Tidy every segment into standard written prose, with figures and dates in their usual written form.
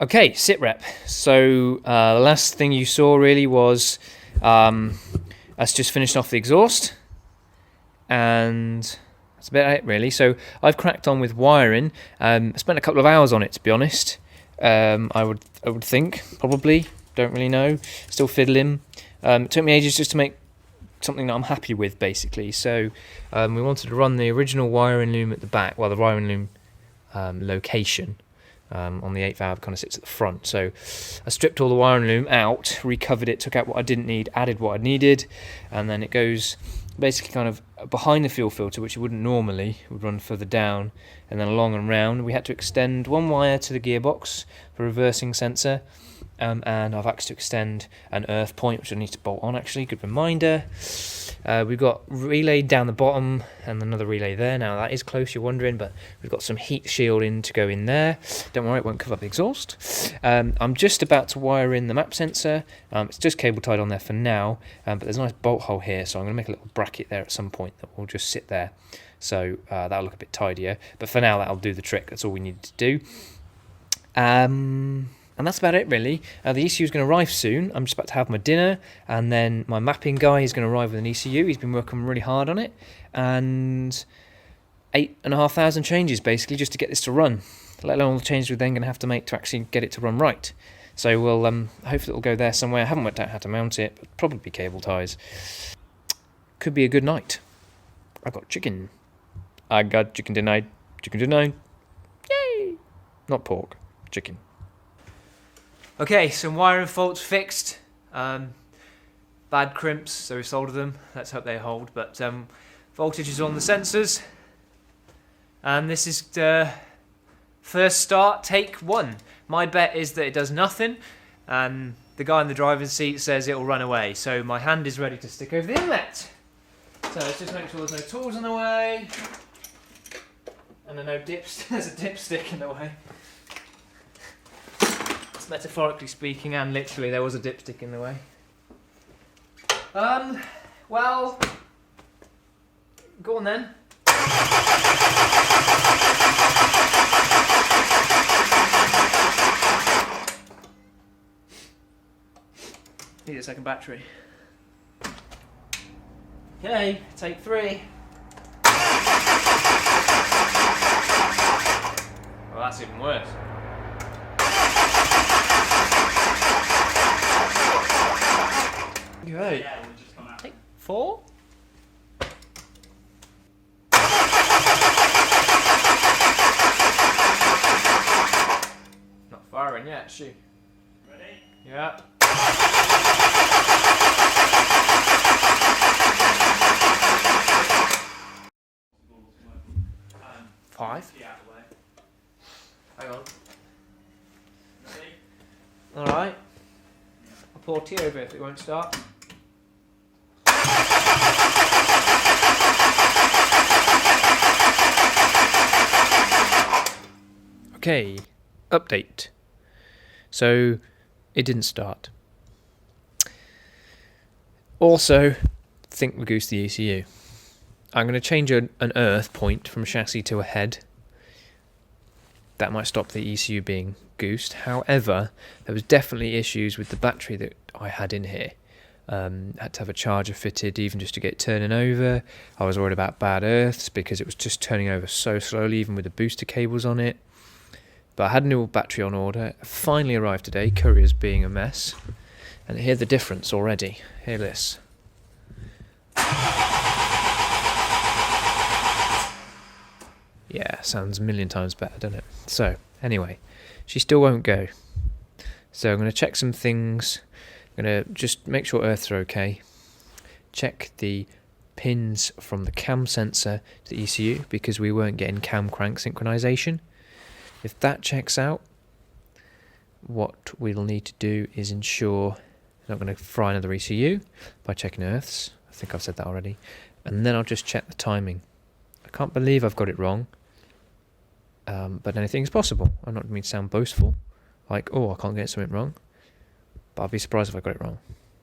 Okay, sit rep. So the last thing you saw really was us just finishing off the exhaust, and that's about it really. So I've cracked on with wiring. I spent a couple of hours on it, to be honest. I would think, probably, don't really know. Still fiddling. It took me ages just to make something that I'm happy with, basically. So we wanted to run the original wiring loom at the back, well, the wiring loom location. On the 8th valve kind of sits at the front. So I stripped all the wiring loom out, recovered it, took out what I didn't need, added what I needed, and then it goes basically kind of behind the fuel filter, which it wouldn't normally, it would run further down, and then along and round. We had to extend one wire to the gearbox for reversing sensor, and I've actually to extend an earth point, which I need to bolt on actually, good reminder. We've got relay down the bottom and another relay there. Now that is close, you're wondering, but we've got some heat shielding to go in there. Don't worry, it won't cover up the exhaust. I'm just about to wire in the map sensor. It's just cable tied on there for now, but there's a nice bolt hole here, so I'm going to make a little bracket there at some point that will just sit there. So that'll look a bit tidier, but for now that'll do the trick. That's all we needed to do. And that's about it really. The ECU is going to arrive soon. I'm just about to have my dinner, and then my mapping guy is going to arrive with an ECU. He's been working really hard on it, and 8,500 changes basically just to get this to run, let alone all the changes we're then going to have to make to actually get it to run right. So we'll hopefully it'll go there somewhere. I haven't worked out how to mount it, but probably cable ties. Could be a good night. I got chicken. I got chicken tonight. Chicken tonight. Yay! Not pork. Chicken. Okay, some wiring faults fixed. Bad crimps, so we soldered them. Let's hope they hold. But voltage is on the sensors. And this is first start, take 1. My bet is that it does nothing. And the guy in the driver's seat says it'll run away. So my hand is ready to stick over the inlet. So let's just make sure there's no tools in the way. And there's no dips. There's a dipstick in the way. Metaphorically speaking, and literally, there was a dipstick in the way. Well, go on then. Need a second battery. Okay, take 3. Well, that's even worse. Right. Yeah, we'll just come out. Take 4. Not firing yet, is she? Ready? Yeah. 5. Yeah, away. Hang on. Ready? Alright. I'll pour tea over if it won't start. Okay, update. So, it didn't start. Also, think we goosed the ECU. I'm going to change an earth point from chassis to a head. That might stop the ECU being goosed. However, there was definitely issues with the battery that I had in here. Had to have a charger fitted even just to get it turning over. I was worried about bad earths because it was just turning over so slowly even with the booster cables on it. But I had a new battery on order. It finally arrived today, courier's being a mess. And hear the difference already. Hear this. Yeah, sounds a million times better, doesn't it? So, anyway, she still won't go. So I'm going to check some things. I'm going to just make sure earths are okay. Check the pins from the cam sensor to the ECU because we weren't getting cam crank synchronization. If that checks out, what we'll need to do is ensure I'm not going to fry another ECU by checking earths. I think I've said that already. And then I'll just check the timing. I can't believe I've got it wrong. But anything's possible. I'm not mean to sound boastful, like, oh, I can't get something wrong. But I'd be surprised if I got it wrong,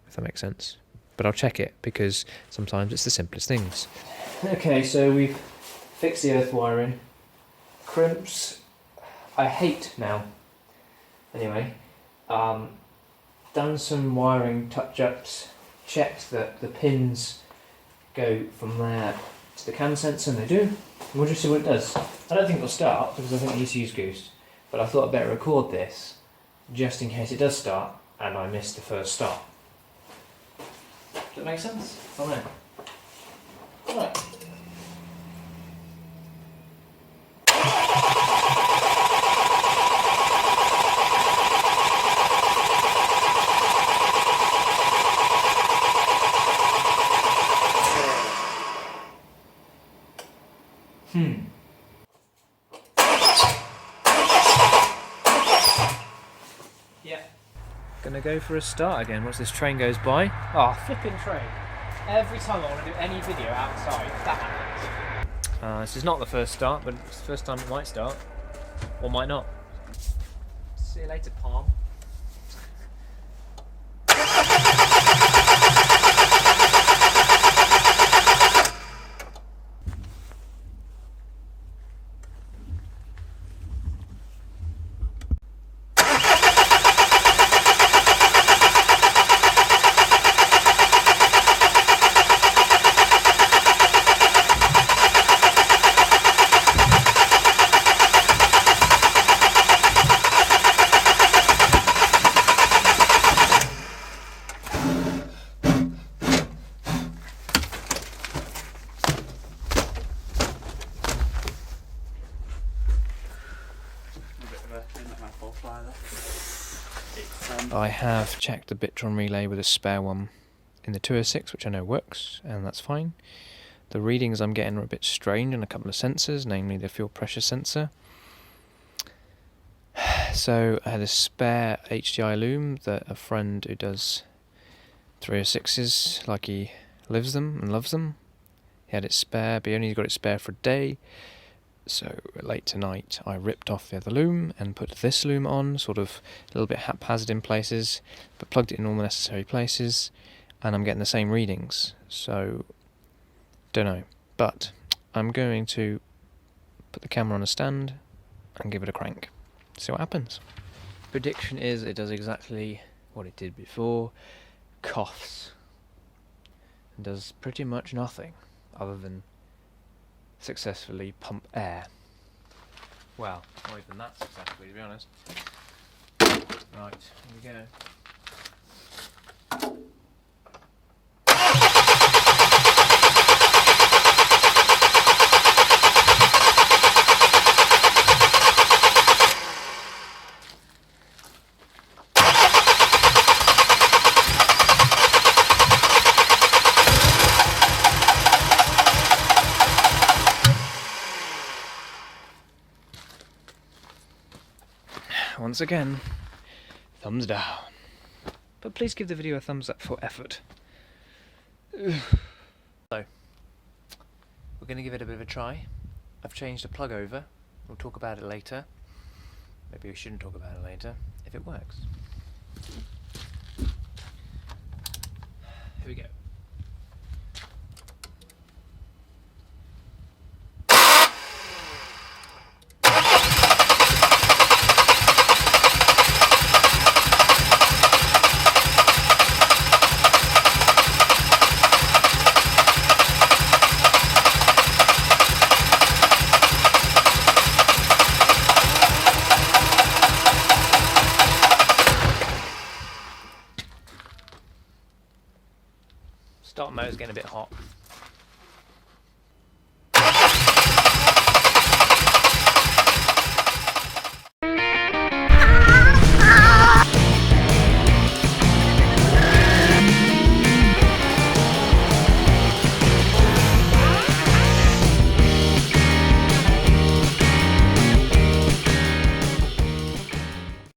if that makes sense. But I'll check it, because sometimes it's the simplest things. Okay, so we've fixed the earth wiring. Crimps, I hate now. Anyway, done some wiring touch-ups, checked that the pins go from there to the cam sensor, and they do. We'll just see what it does. I don't think it'll start, because I think the ECU's goosed, but I thought I'd better record this, just in case it does start, and I missed the first start. Does that make sense? I don't know. Right. Yeah. Gonna go for a start again once this train goes by. Oh, flipping train. Every time I want to do any video outside, that happens. This is not the first start, but it's the first time it might start. Or might not. See you later, Palm. I have checked the Bitron relay with a spare one in the 206, which I know works, and that's fine. The readings I'm getting are a bit strange on a couple of sensors, namely the fuel pressure sensor. So I had a spare HDI loom that a friend who does 306s, like he lives them and loves them, he had it spare, but he only got it spare for a day. So late tonight I ripped off the other loom and put this loom on, sort of a little bit haphazard in places, but plugged it in all the necessary places, and I'm getting the same readings. So, don't know. But I'm going to put the camera on a stand and give it a crank. See what happens. Prediction is it does exactly what it did before. Coughs. It does pretty much nothing other than successfully pump air. Well, not even that successfully, to be honest. Right, here we go. Once again, thumbs down. But please give the video a thumbs up for effort. So, we're going to give it a bit of a try. I've changed the plug over. We'll talk about it later. Maybe we shouldn't talk about it later, if it works. Here we go. Start motor's getting a bit hot.